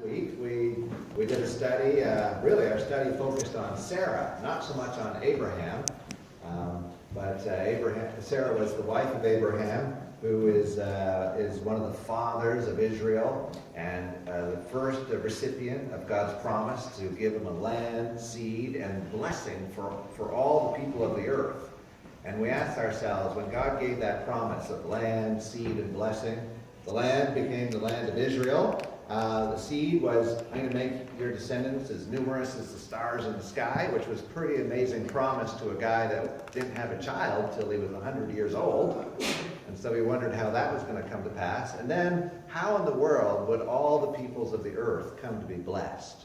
week we did a study, really our study focused on Sarah, not so much on Abraham, but Sarah was the wife of Abraham, who is one of the fathers of Israel and the first recipient of God's promise to give him a land, seed, and blessing for all the people of the earth. And we asked ourselves, when God gave that promise of land, seed, and blessing, the land became the land of Israel. The seed was, I'm going to make your descendants as numerous as the stars in the sky, which was a pretty amazing promise to a guy that didn't have a child till he was 100 years old. And so we wondered how that was going to come to pass. And then, how in the world would all the peoples of the earth come to be blessed?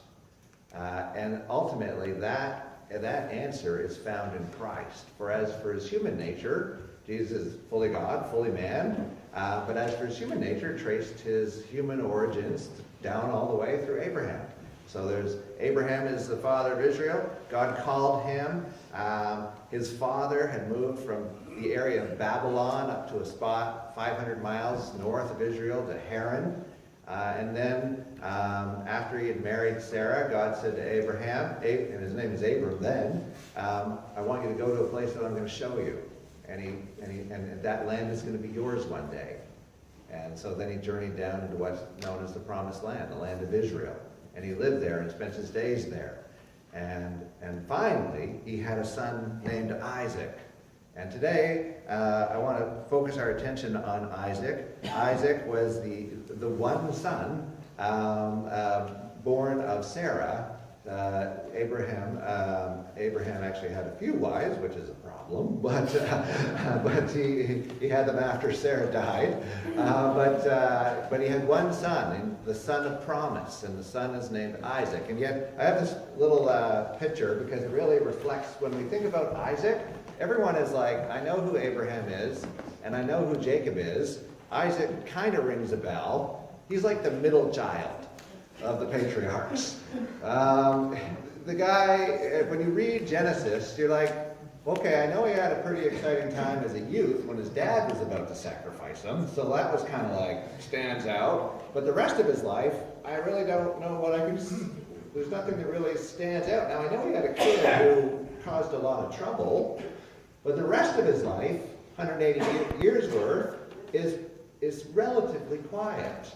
And ultimately, that answer is found in Christ. For as for his human nature, Jesus is fully God, fully man. But as for his human nature, traced his human origins down all the way through Abraham. So there's Abraham is the father of Israel. God called him. His father had moved from the area of Babylon up to a spot 500 miles north of Israel to Haran. And then after he had married Sarah, God said to Abraham, and his name is Abram then, I want you to go to a place that I'm going to show you. And that land is going to be yours one day. And so then he journeyed down into what's known as the Promised Land, the land of Israel. And he lived there and spent his days there. And finally, he had a son named Isaac. And today, I want to focus our attention on Isaac. Isaac was the one son born of Sarah. Abraham actually had a few wives, which is a problem, but he had them after Sarah died. But he had one son, and the son of promise, and the son is named Isaac. And yet, I have this little picture because it really reflects when we think about Isaac. Everyone is like, I know who Abraham is, and I know who Jacob is. Isaac kind of rings a bell. He's like the middle child of the patriarchs. The guy, when you read Genesis, you're like, okay, I know he had a pretty exciting time as a youth when his dad was about to sacrifice him, so that was kind of like, stands out. But the rest of his life, I really don't know what I can see. There's nothing that really stands out. Now, I know he had a kid who caused a lot of trouble, but the rest of his life, 180 years worth, is relatively quiet.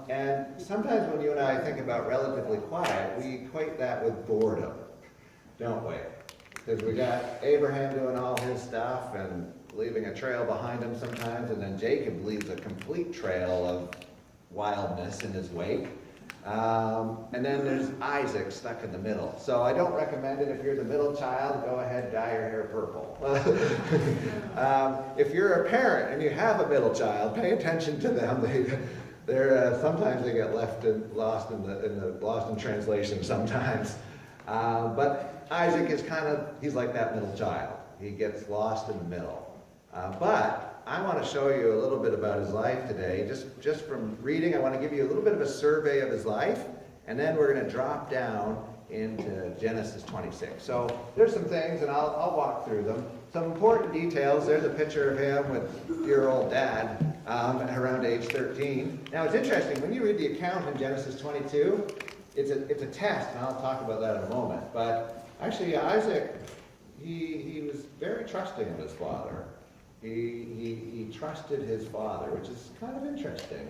And sometimes when you and I think about relatively quiet, we equate that with boredom, don't we? Because we got Abraham doing all his stuff and leaving a trail behind him sometimes, and then Jacob leaves a complete trail of wildness in his wake. And then there's Isaac stuck in the middle. So I don't recommend it. If you're the middle child, go ahead, dye your hair purple. If you're a parent and you have a middle child, pay attention to them. Sometimes they get lost in translation sometimes. But Isaac is he's like that middle child. He gets lost in the middle. But I want to show you a little bit about his life today. Just from reading, I want to give you a little bit of a survey of his life, and then we're going to drop down into Genesis 26. So there's some things, and I'll walk through them. Some important details. There's a picture of him with your old dad around age 13. Now it's interesting, when you read the account in Genesis 22, it's a test, and I'll talk about that in a moment. But actually, Isaac, he was very trusting of his father. He trusted his father, which is kind of interesting,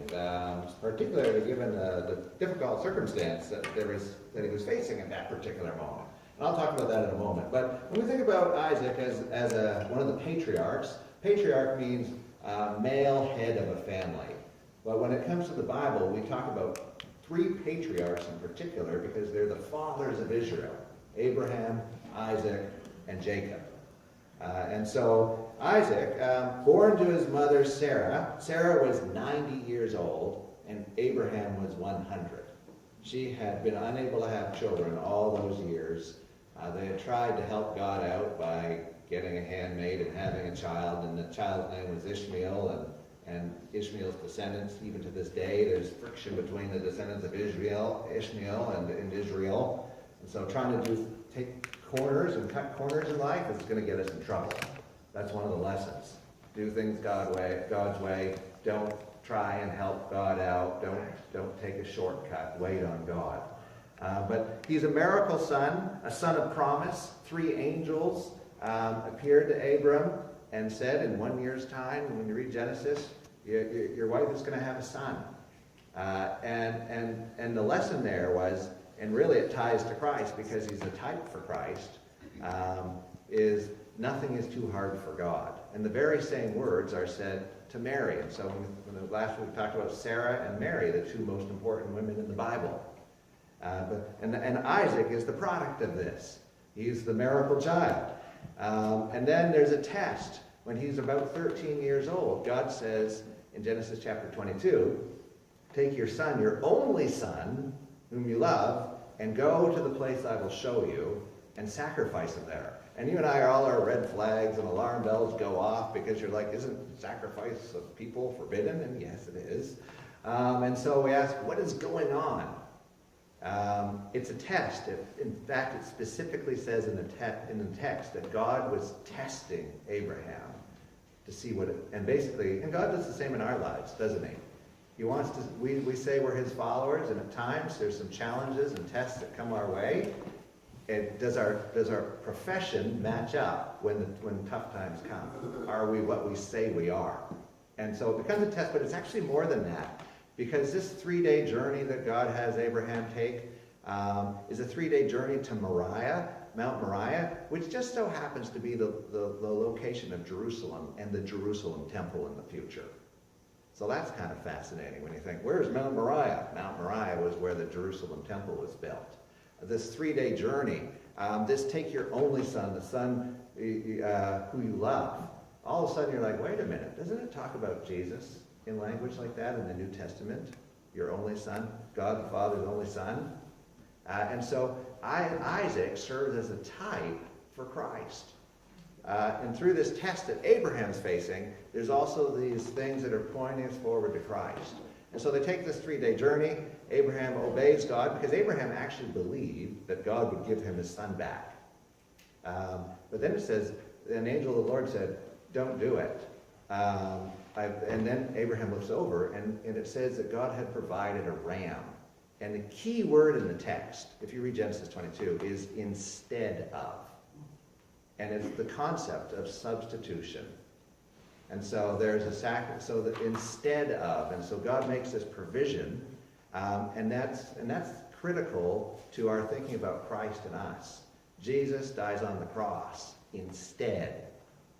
particularly given the difficult circumstance that he was facing at that particular moment. And I'll talk about that in a moment. But when we think about Isaac as one of the patriarchs, patriarch means male head of a family. But when it comes to the Bible, we talk about three patriarchs in particular because they're the fathers of Israel: Abraham, Isaac, and Jacob. And so Isaac, born to his mother Sarah was 90 years old, and Abraham was 100. She had been unable to have children all those years. They had tried to help God out by getting a handmaid and having a child, and the child's name was Ishmael, and Ishmael's descendants, even to this day, there's friction between the descendants of Ishmael and Israel. And so trying to take corners and cut corners in life is going to get us in trouble. That's one of the lessons. Do things God's way. Don't try and help God out. Don't take a shortcut. Wait on God. But he's a miracle son, a son of promise. 3 angels appeared to Abram and said, in 1 year's time, when you read Genesis, your wife is going to have a son. And the lesson there was, and really it ties to Christ because he's a type for Christ, is nothing is too hard for God. And the very same words are said to Mary. And so when last week we talked about Sarah and Mary, the 2 most important women in the Bible. And Isaac is the product of this. He's the miracle child. And then there's a test. When he's about 13 years old, God says in Genesis chapter 22, take your son, your only son, whom you love, and go to the place I will show you, and sacrifice him there. And you and I, all our red flags and alarm bells go off because you're like, isn't sacrifice of people forbidden? And yes, it is. And so we ask, what is going on? It's a test. In fact, it specifically says in the text that God was testing Abraham to see what and God does the same in our lives, doesn't he? He wants to, we say we're his followers, and at times there's some challenges and tests that come our way. And does our profession match up when tough times come? Are we what we say we are? And so it becomes a test, but it's actually more than that. Because this 3-day journey that God has Abraham take is a 3-day journey to Mount Moriah, which just so happens to be the location of Jerusalem and the Jerusalem temple in the future. So that's kind of fascinating when you think, where's Mount Moriah? Mount Moriah was where the Jerusalem temple was built. This 3-day journey, this take your only son, the son who you love. All of a sudden you're like, wait a minute, doesn't it talk about Jesus in language like that in the New Testament? Your only son, God the Father's only son. And so Isaac serves as a type for Christ. And through this test that Abraham's facing, there's also these things that are pointing us forward to Christ. And so they take this 3-day journey. Abraham obeys God because Abraham actually believed that God would give him his son back. But then it says, an angel of the Lord said, don't do it. And then Abraham looks over, and it says that God had provided a ram. And the key word in the text, if you read Genesis 22, is instead of. And it's the concept of substitution. And so there's a sacrifice, so that instead of, and so God makes this provision, and that's critical to our thinking about Christ and us. Jesus dies on the cross. Instead,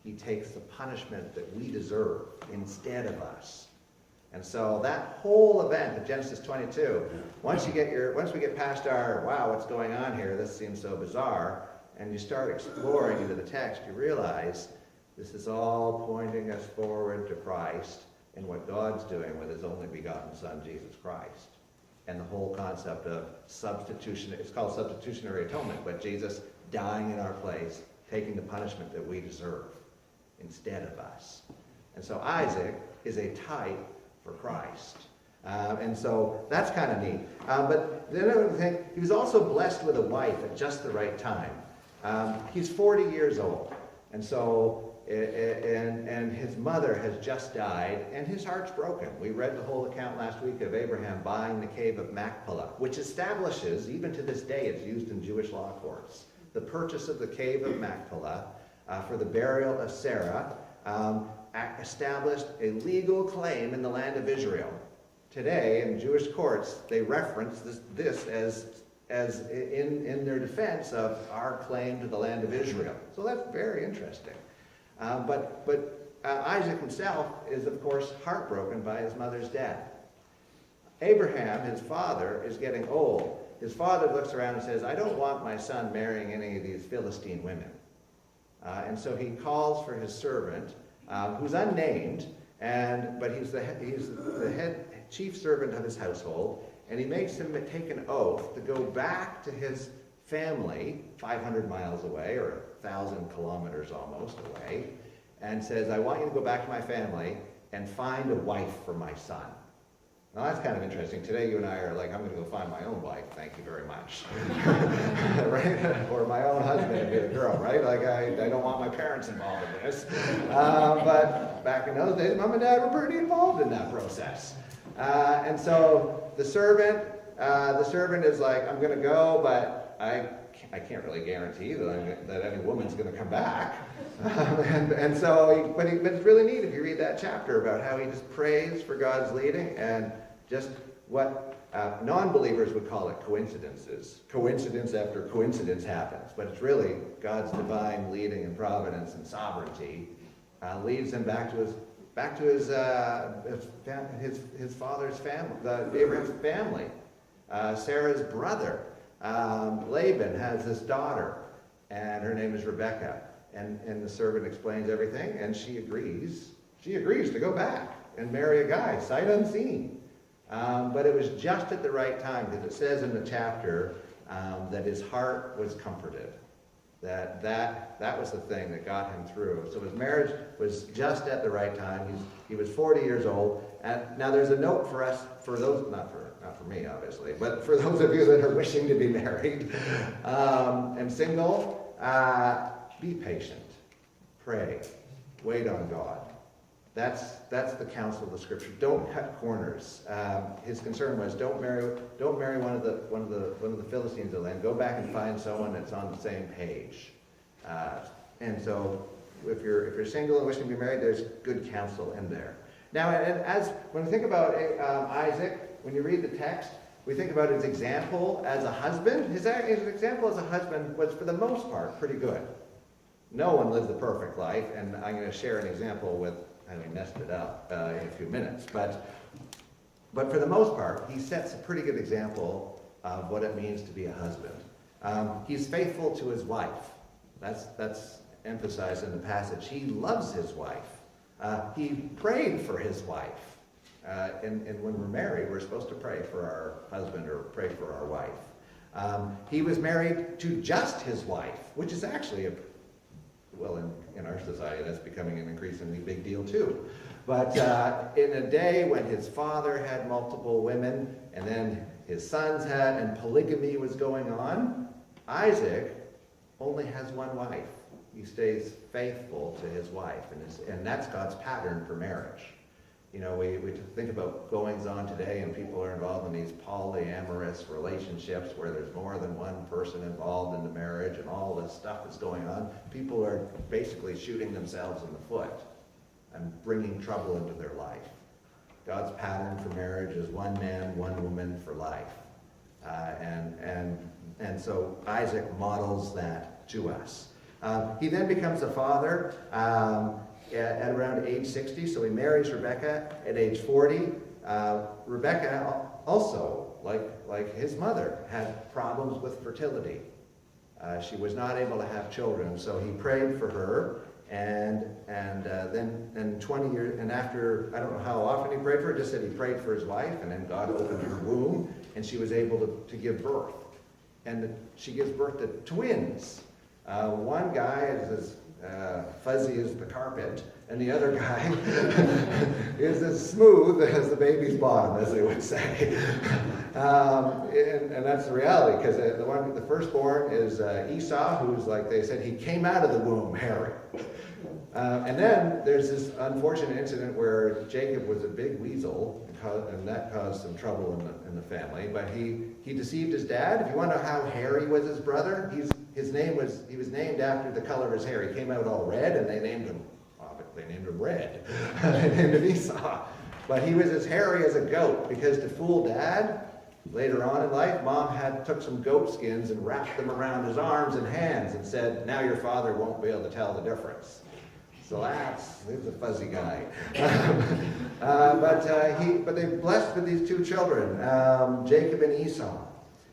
he takes the punishment that we deserve instead of us. And so that whole event of Genesis 22, once we get past our, wow, what's going on here? This seems so bizarre. And you start exploring into the text, you realize this is all pointing us forward to Christ and what God's doing with his only begotten Son, Jesus Christ. And the whole concept of substitution, it's called substitutionary atonement, but Jesus dying in our place, taking the punishment that we deserve instead of us. And so Isaac is a type for Christ. And so that's kind of neat. But then I would think he was also blessed with a wife at just the right time. He's 40 years old. And so, and his mother has just died, and his heart's broken. We read the whole account last week of Abraham buying the cave of Machpelah, which establishes, even to this day, it's used in Jewish law courts, the purchase of the cave of Machpelah for the burial of Sarah established a legal claim in the land of Israel. Today, in Jewish courts, they reference this as in their defense of our claim to the land of Israel. So that's very interesting. But Isaac himself is, of course, heartbroken by his mother's death. Abraham, his father, is getting old. His father looks around and says, I don't want my son marrying any of these Philistine women. And so he calls for his servant, who's unnamed, but he's the head chief servant of his household, and he makes him take an oath to go back to his family 500 miles away, or 1,000 kilometers almost away, and says, I want you to go back to my family and find a wife for my son. Now that's kind of interesting. Today you and I are like, I'm going to go find my own wife, thank you very much. Right? Or my own husband if you're a girl, right? Like I don't want my parents involved in this. But back in those days, Mom and Dad were pretty involved in that process. And so the servant is like, I'm going to go, but I can't really guarantee that any woman's going to come back. But it's really neat if you read that chapter about how he just prays for God's leading and just what non-believers would call it coincidences. Coincidence after coincidence happens, but it's really God's divine leading and providence and sovereignty leads him back to his father's family, Abraham's family. Sarah's brother, Laban, has this daughter, and her name is Rebecca. And the servant explains everything, and she agrees. She agrees to go back and marry a guy, sight unseen. But it was just at the right time, because it says in the chapter that his heart was comforted. That was the thing that got him through. So his marriage was just at the right time. He was 40 years old. And now there's a note for us, for those, not for me obviously, but for those of you that are wishing to be married and single, be patient, pray, wait on God. That's the counsel of the Scripture. Don't cut corners. His concern was don't marry one of the Philistines of the land. Go back and find someone that's on the same page. And so, if you're single and wishing to be married, there's good counsel in there. Now, when we think about Isaac, when you read the text, we think about his example as a husband. His example as a husband was, for the most part, pretty good. No one lives a perfect life, and I'm going to share an example with. I messed it up in a few minutes, but for the most part, he sets a pretty good example of what it means to be a husband. He's faithful to his wife. That's emphasized in the passage. He loves his wife. He prayed for his wife. And when we're married, we're supposed to pray for our husband or pray for our wife. He was married to just his wife, which is actually in our society, that's becoming an increasingly big deal too. But in a day when his father had multiple women, and then his sons had, and polygamy was going on, Isaac only has one wife. He stays faithful to his wife, and that's God's pattern for marriage. You know, we think about goings on today, and people are involved in these polyamorous relationships where there's more than one person involved in the marriage, and all this stuff is going on. People are basically shooting themselves in the foot and bringing trouble into their life. God's pattern for marriage is one man, one woman for life, and so Isaac models that to us. He then becomes a father. At around age 60, so he marries Rebecca at age 40. Rebecca also, like his mother, had problems with fertility. She was not able to have children, so he prayed for her, and then 20 years, and after, I don't know how often he prayed for her, just said he prayed for his wife, and then God opened her womb, and she was able to give birth. And she gives birth to twins. One guy is fuzzy as the carpet, and the other guy is as smooth as the baby's bottom, as they would say. And that's the reality, because the firstborn is Esau, who's, like they said, he came out of the womb hairy. And then there's this unfortunate incident where Jacob was a big weasel, and that caused some trouble in the family. But he deceived his dad. If you want to know how hairy was his brother, he was named after the color of his hair. He came out all red, and they named him Red. They named him Esau. But he was as hairy as a goat, because to fool Dad, later on in life, Mom took some goat skins and wrapped them around his arms and hands and said, "Now your father won't be able to tell the difference." So he's a fuzzy guy. But they blessed with these two children, Jacob and Esau.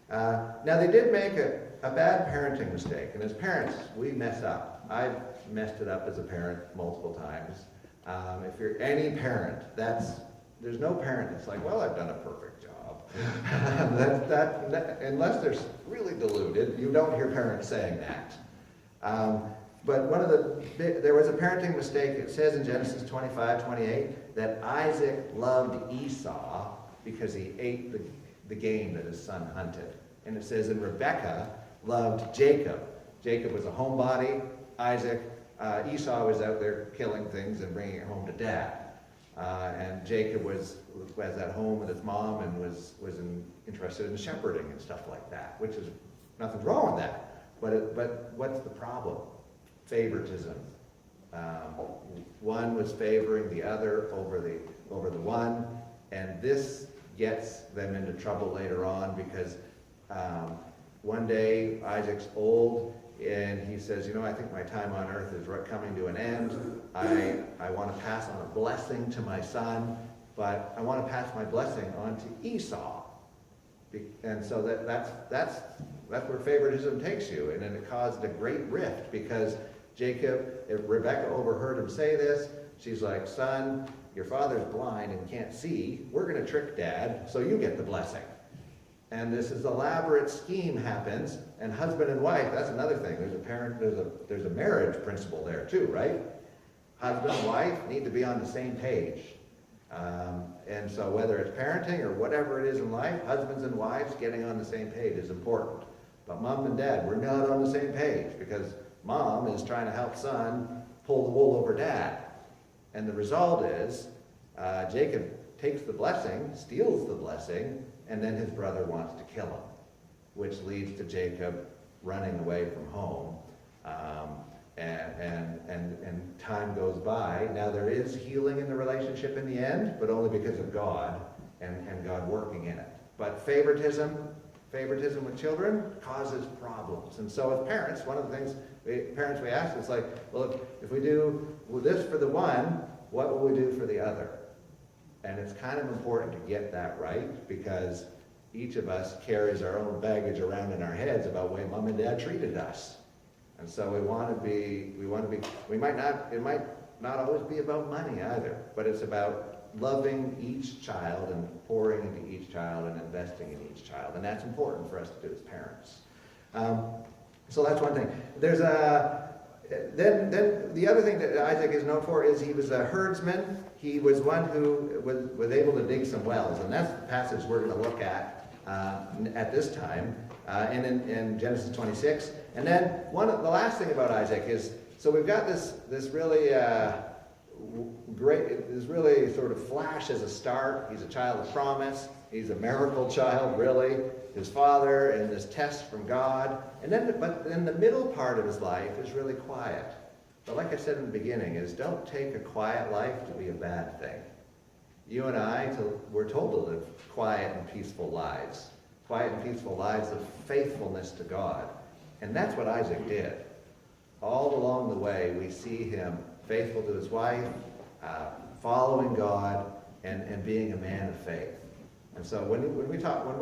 Now they did make a bad parenting mistake, and as parents, we mess up. I've messed it up as a parent multiple times. If you're any parent, there's no parent that's like, well, I've done a perfect job. Unless they're really deluded, you don't hear parents saying that. But there was a parenting mistake. It says in Genesis 25:28 that Isaac loved Esau because he ate the game that his son hunted. And it says, and Rebekah loved Jacob. Jacob was a homebody. Isaac, Esau was out there killing things and bringing it home to dad. And Jacob was at home with his mom and was interested in shepherding and stuff like that, which is nothing wrong with that. But what's the problem? Favoritism. One was favoring the other over the one, and this gets them into trouble later on because one day Isaac's old and he says, I think my time on earth is coming to an end. I want to pass on a blessing to my son, but I want to pass my blessing on to Esau. And so that's where favoritism takes you. And then it caused a great rift because if Rebekah overheard him say this, she's like, son, your father's blind and can't see. We're going to trick dad, so you get the blessing. And this elaborate scheme happens, and husband and wife, that's another thing. There's a marriage principle there too, right? Husband and wife need to be on the same page. And so whether it's parenting or whatever it is in life, husbands and wives getting on the same page is important. But mom and dad, we're not on the same page because mom is trying to help son pull the wool over dad. And the result is Jacob takes the blessing, steals the blessing, and then his brother wants to kill him, which leads to Jacob running away from home. And time goes by. Now there is healing in the relationship in the end, but only because of God and God working in it. But favoritism with children causes problems. And so as parents, one of the things we ask is like, well, if we do this for the one, what will we do for the other? And it's kind of important to get that right because each of us carries our own baggage around in our heads about the way mom and dad treated us. And so it might not always be about money either, but it's about loving each child and pouring into each child and investing in each child. And that's important for us to do as parents. So that's one thing. Then the other thing that Isaac is known for is he was a herdsman. He was one who was able to dig some wells, and that's the passage we're going to look at this time, and in Genesis 26. And then the last thing about Isaac is, so we've got this really great, this really sort of flash as a start. He's a child of promise. He's a miracle child, really. His father and this test from God. But then the middle part of his life is really quiet. But like I said in the beginning, don't take a quiet life to be a bad thing. You and I, we're told to live quiet and peaceful lives. Quiet and peaceful lives of faithfulness to God. And that's what Isaac did. All along the way, we see him faithful to his wife, following God, and being a man of faith. And so when we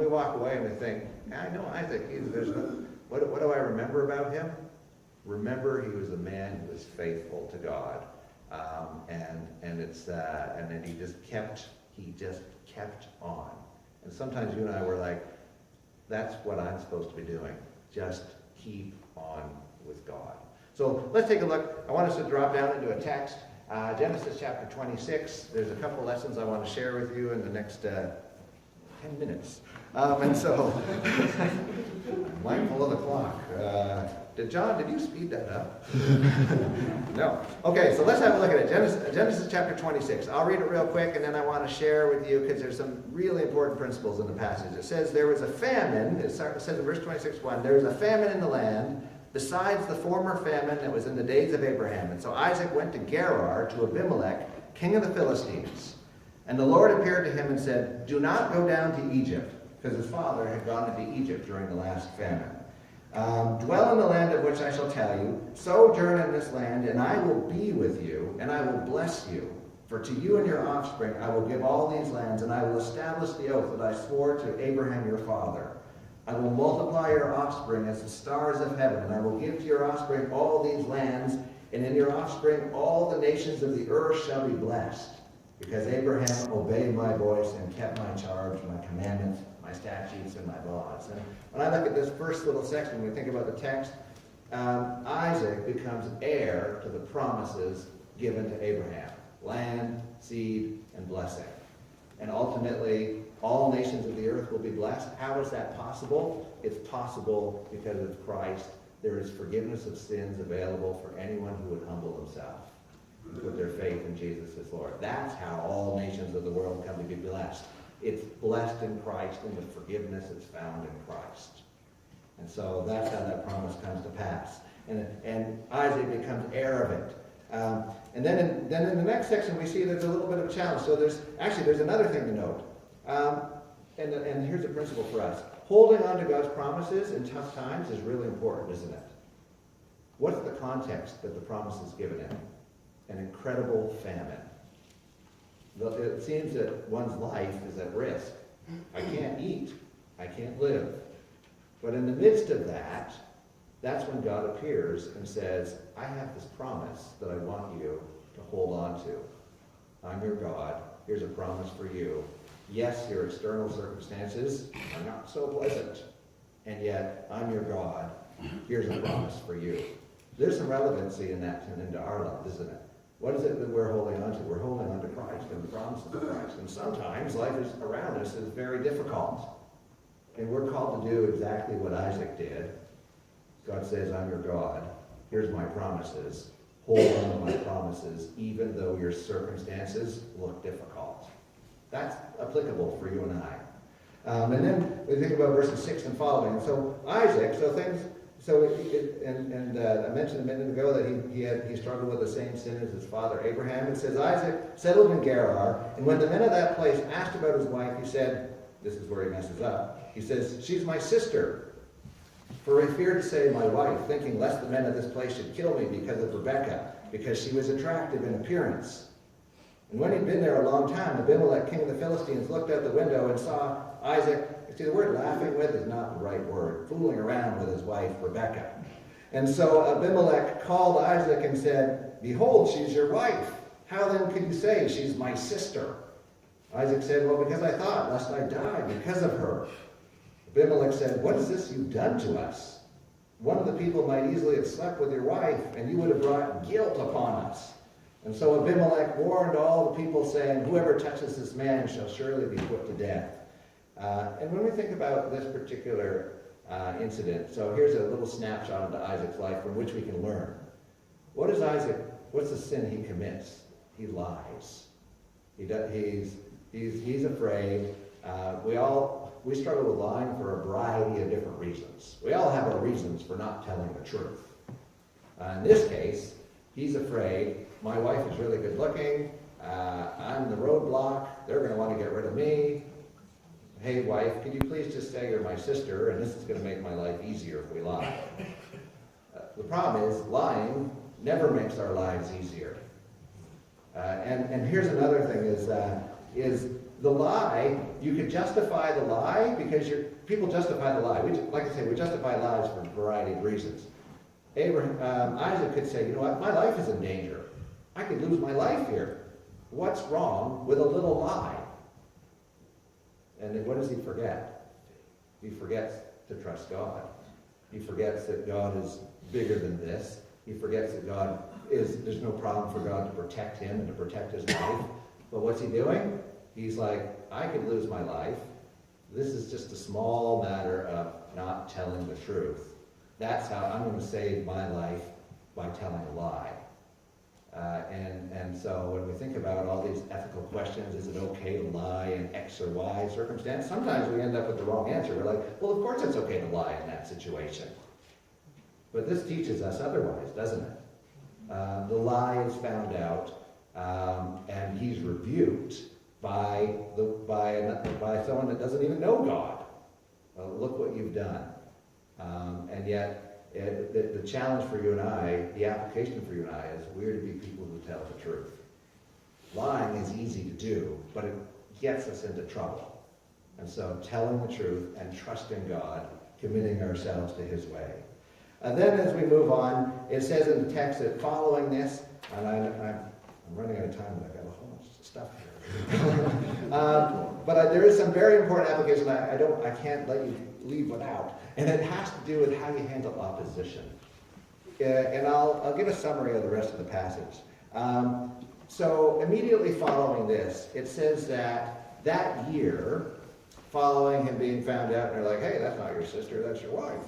walk away and we think, I know Isaac, what do I remember about him? Remember, he was a man who was faithful to God, and then he just kept on. And sometimes you and I were like, that's what I'm supposed to be doing. Just keep on with God. So let's take a look. I want us to drop down into a text, Genesis chapter 26. There's a couple lessons I want to share with you in the next 10 minutes. And so, I'm mindful of the clock. Did you speed that up? No. Okay, so let's have a look at it. Genesis chapter 26. I'll read it real quick, and then I want to share with you, because there's some really important principles in the passage. It says, there was a famine. It says in verse 26:1, there was a famine in the land, besides the former famine that was in the days of Abraham. And so Isaac went to Gerar, to Abimelech, king of the Philistines. And the Lord appeared to him and said, do not go down to Egypt, because his father had gone into Egypt during the last famine. Dwell in the land of which I shall tell you, sojourn in this land, and I will be with you, and I will bless you. For to you and your offspring I will give all these lands, and I will establish the oath that I swore to Abraham your father. I will multiply your offspring as the stars of heaven, and I will give to your offspring all these lands, and in your offspring all the nations of the earth shall be blessed. Because Abraham obeyed my voice and kept my charge, my commandments, my statutes, and my laws. And when I look at this first little section, when we think about the text, Isaac becomes heir to the promises given to Abraham. Land, seed, and blessing. and ultimately all nations of the earth will be blessed. How is that possible? It's possible because of Christ. There is forgiveness of sins available for anyone who would humble himself and put their faith in Jesus as Lord. That's how all nations of the world come to be blessed. It's blessed in Christ, and the forgiveness is found in Christ. And so that's how that promise comes to pass. And Isaac becomes heir of it. And then in the next section we see there's a little bit of a challenge. So there's another thing to note. And here's a principle for us. Holding on to God's promises in tough times is really important, isn't it? What's the context that the promise is given in? An incredible famine. It seems that one's life is at risk. I can't eat. I can't live. But in the midst of that, that's when God appears and says, I have this promise that I want you to hold on to. I'm your God. Here's a promise for you. Yes, your external circumstances are not so pleasant, and yet I'm your God. Here's a promise for you. There's some relevancy in that and into our life, isn't it? What is it that we're holding on to? We're holding on to Christ and the promises of Christ. And sometimes life around us is very difficult. And we're called to do exactly what Isaac did. God says, I'm your God. Here's my promises. Hold on to my promises, even though your circumstances look difficult. That's applicable for you and I. And then we think about verses 6 and following. And so Isaac, I mentioned a minute ago that he struggled with the same sin as his father Abraham. It says Isaac settled in Gerar, and when the men of that place asked about his wife, he said, this is where he messes up. He says, she's my sister. For he feared to say my wife, thinking lest the men of this place should kill me because of Rebekah, because she was attractive in appearance. And when he'd been there a long time, Abimelech, king of the Philistines, looked out the window and saw Isaac. See, the word laughing with is not the right word. Fooling around with his wife, Rebekah. And so Abimelech called Isaac and said, behold, she's your wife. How then could you say she's my sister? Isaac said, well, because I thought, lest I die because of her. Abimelech said, what is this you've done to us? One of the people might easily have slept with your wife, and you would have brought guilt upon us. And so Abimelech warned all the people, saying, whoever touches this man shall surely be put to death. And when we think about this particular incident, so here's a little snapshot into Isaac's life from which we can learn. What's the sin he commits? He lies. He's afraid. We struggle with lying for a variety of different reasons. We all have our reasons for not telling the truth. In this case, he's afraid. My wife is really good looking. I'm the roadblock. They're going to want to get rid of me. Hey, wife, could you please just say you're my sister, and this is going to make my life easier if we lie. The problem is, lying never makes our lives easier. And here's another thing is the lie, you could justify the lie because people justify the lie. Like I say, we justify lies for a variety of reasons. Isaac could say, you know what, my life is in danger. I could lose my life here. What's wrong with a little lie? And then what does he forget? He forgets to trust God. He forgets that God is bigger than this. He forgets that there's no problem for God to protect him and to protect his life. But what's he doing? He's like, I could lose my life. This is just a small matter of not telling the truth. That's how I'm going to save my life, by telling a lie. And so when we think about all these ethical questions, is it okay to lie in X or Y circumstance? Sometimes we end up with the wrong answer. We're like, well, of course it's okay to lie in that situation. But this teaches us otherwise, doesn't it? The lie is found out, and he's rebuked by someone that doesn't even know God. Well, look what you've done. And yet, the challenge for you and I, the application for you and I, is we're to be people who tell the truth. Lying is easy to do, but it gets us into trouble. And so telling the truth and trusting God, committing ourselves to his way. And then as we move on, it says in the text that following this, and I'm running out of time, but I've got a whole bunch of stuff here. But there is some very important application I can't let you leave without, and it has to do with how you handle opposition. And I'll give a summary of the rest of the passage. So immediately following this, it says that that year, following him being found out, and they're like, hey, that's not your sister, that's your wife.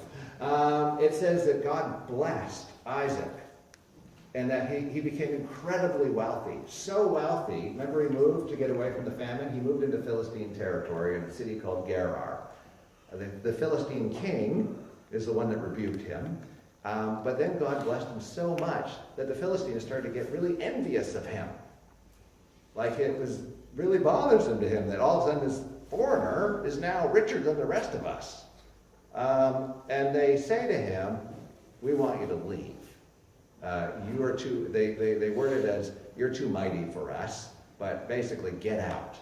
It says that God blessed Isaac, and that he became incredibly wealthy. So wealthy, remember he moved to get away from the famine? He moved into Philistine territory in a city called Gerar. The Philistine king is the one that rebuked him. But then God blessed him so much that the Philistines started to get really envious of him. Like it was really bothersome to him that all of a sudden this foreigner is now richer than the rest of us. And they say to him, we want you to leave. You are too, they word it as, you're too mighty for us, but basically get out.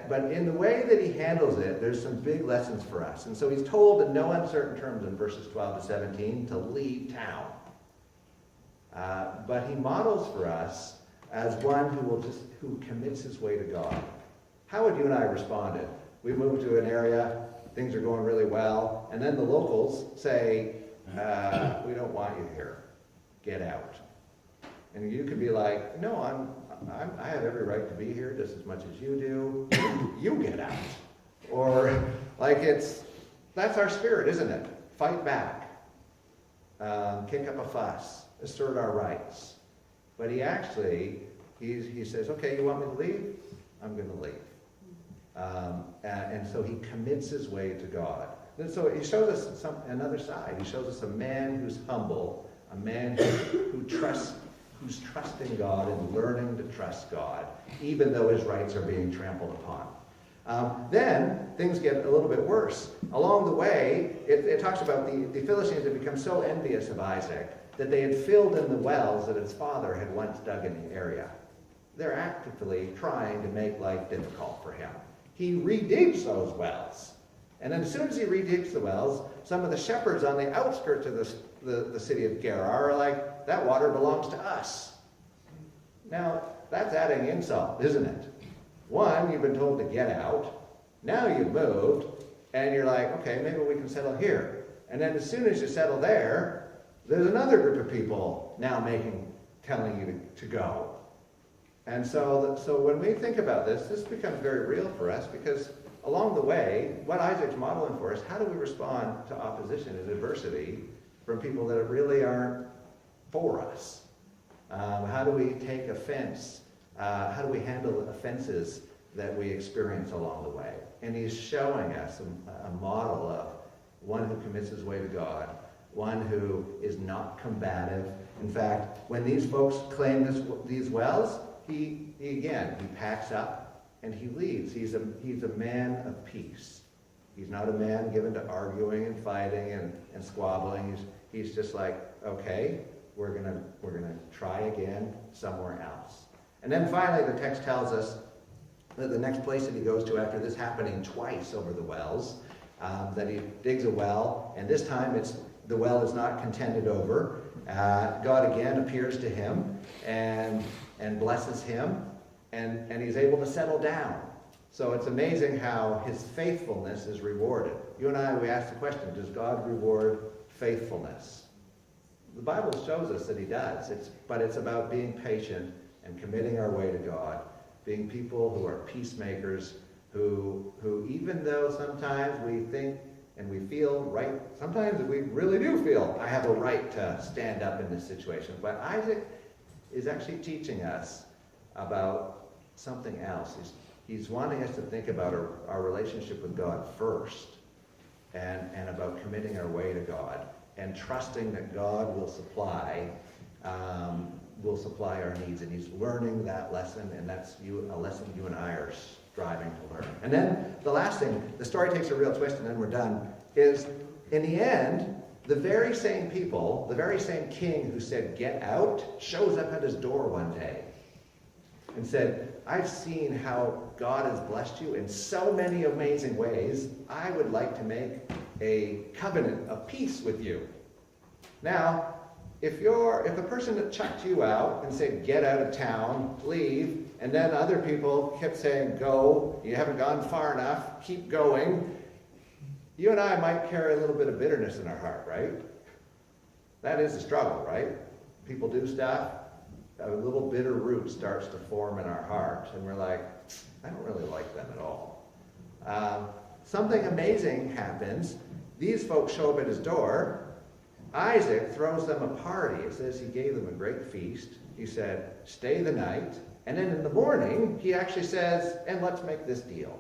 But in the way that he handles it, there's some big lessons for us. And so he's told in no uncertain terms in verses 12 to 17 to leave town. But he models for us as one who commits his way to God. How would you and I have responded? We moved to an area, things are going really well, and then the locals say, we don't want you here. Get out. And you could be like, no, I have every right to be here just as much as you do. You get out. Or like that's our spirit, isn't it? Fight back. Kick up a fuss. Assert our rights. But he says, okay, you want me to leave? I'm going to leave. And so he commits his way to God. And so he shows us another side. He shows us a man who's humble, a man who's trusting God and learning to trust God, even though his rights are being trampled upon. Then things get a little bit worse. Along the way, it talks about the Philistines had become so envious of Isaac that they had filled in the wells that his father had once dug in the area. They're actively trying to make life difficult for him. He redigs those wells. And then as soon as he redigs the wells, some of the shepherds on the outskirts of the city of Gerar are like, that water belongs to us. Now, that's adding insult, isn't it? One, you've been told to get out. Now you've moved, and you're like, okay, maybe we can settle here. And then as soon as you settle there's another group of people now telling you to go. And so when we think about this becomes very real for us, because along the way, what Isaac's modeling for us, how do we respond to opposition and adversity from people that really aren't for us? How do we take offense? How do we handle offenses that we experience along the way? And he's showing us a model of one who commits his way to God, one who is not combative. In fact, when these folks claim these wells, he packs up and he leaves. He's a man of peace. He's not a man given to arguing and fighting and squabbling. He's just like, okay, we're gonna try again somewhere else. And then finally the text tells us that the next place that he goes to after this happening twice over the wells, that he digs a well, and this time the well is not contended over. God again appears to him and blesses him, and he's able to settle down. So it's amazing how his faithfulness is rewarded. You and I, we ask the question, does God reward faithfulness? The Bible shows us that he does, but it's about being patient and committing our way to God, being people who are peacemakers, who even though sometimes we think and we feel right, sometimes we really do feel, I have a right to stand up in this situation. But Isaac is actually teaching us about something else. He's wanting us to think about our relationship with God first, and about committing our way to God, and trusting that God will supply our needs. And he's learning that lesson, and that's a lesson you and I are striving to learn. And then the last thing, the story takes a real twist, and then we're done, is in the end, the very same people, the very same king who said, get out, shows up at his door one day and said, I've seen how God has blessed you in so many amazing ways. I would like to make a covenant of peace with you. Now, if a person that chucked you out and said, get out of town, leave, and then other people kept saying, go, you haven't gone far enough, keep going, you and I might carry a little bit of bitterness in our heart, right? That is a struggle, right? People do stuff, a little bitter root starts to form in our heart, and we're like, I don't really like them at all. Something amazing happens. These folks show up at his door. Isaac throws them a party. It says he gave them a great feast. He said, stay the night. And then in the morning, he actually says, and let's make this deal.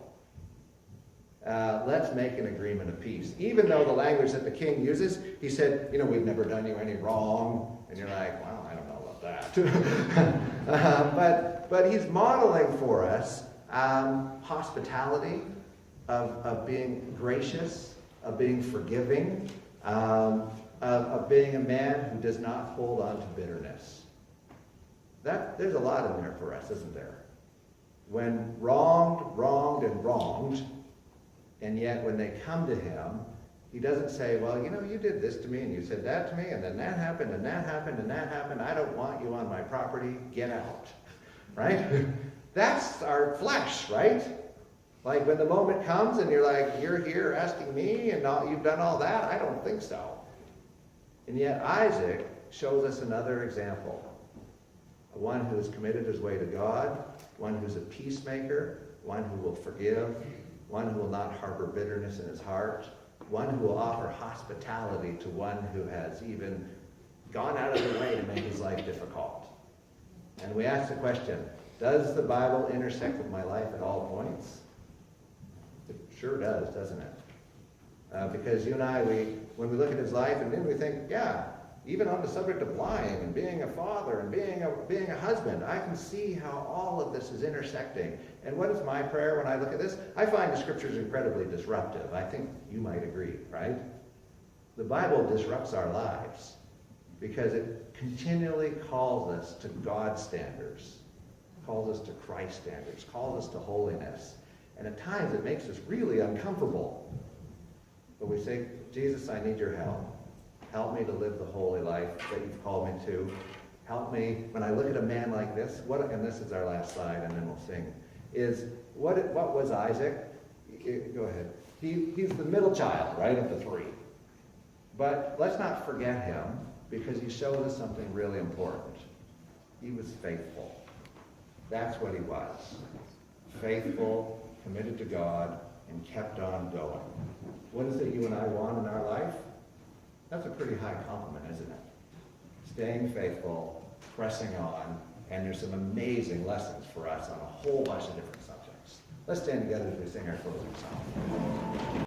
Let's make an agreement of peace. Even though the language that the king uses, he said, we've never done you any wrong. And you're like, well, I don't know about that. But he's modeling for us hospitality, of being gracious, of being forgiving, of being a man who does not hold on to bitterness. There's a lot in there for us, isn't there? When wronged, and yet when they come to him, he doesn't say, well, you did this to me, and you said that to me, and then that happened, and that happened, and that happened. I don't want you on my property. Get out. Right? That's our flesh, right? Like when the moment comes and you're like, you're here asking me, and you've done all that? I don't think so. And yet Isaac shows us another example. One who has committed his way to God, one who's a peacemaker, one who will forgive, one who will not harbor bitterness in his heart, one who will offer hospitality to one who has even gone out of their way to make his life difficult. And we ask the question, does the Bible intersect with my life at all points? It sure does, doesn't it? Because you and I, when we look at his life, and then we think, yeah, even on the subject of lying and being a father and being a husband, I can see how all of this is intersecting. And what is my prayer when I look at this? I find the scriptures incredibly disruptive. I think you might agree, right? The Bible disrupts our lives because it continually calls us to God's standards, calls us to Christ's standards, calls us to holiness. And at times it makes us really uncomfortable. But we say, Jesus, I need your help. Help me to live the holy life that you've called me to. Help me, when I look at a man like this, and this is our last slide, and then we'll sing, is what was Isaac? Go ahead. He's the middle child, right, of the three. But let's not forget him, because he shows us something really important. He was faithful. That's what he was. Faithful, committed to God, and kept on going. What is it you and I want in our life? That's a pretty high compliment, isn't it? Staying faithful, pressing on, and there's some amazing lessons for us on a whole bunch of different subjects. Let's stand together as we sing our closing song.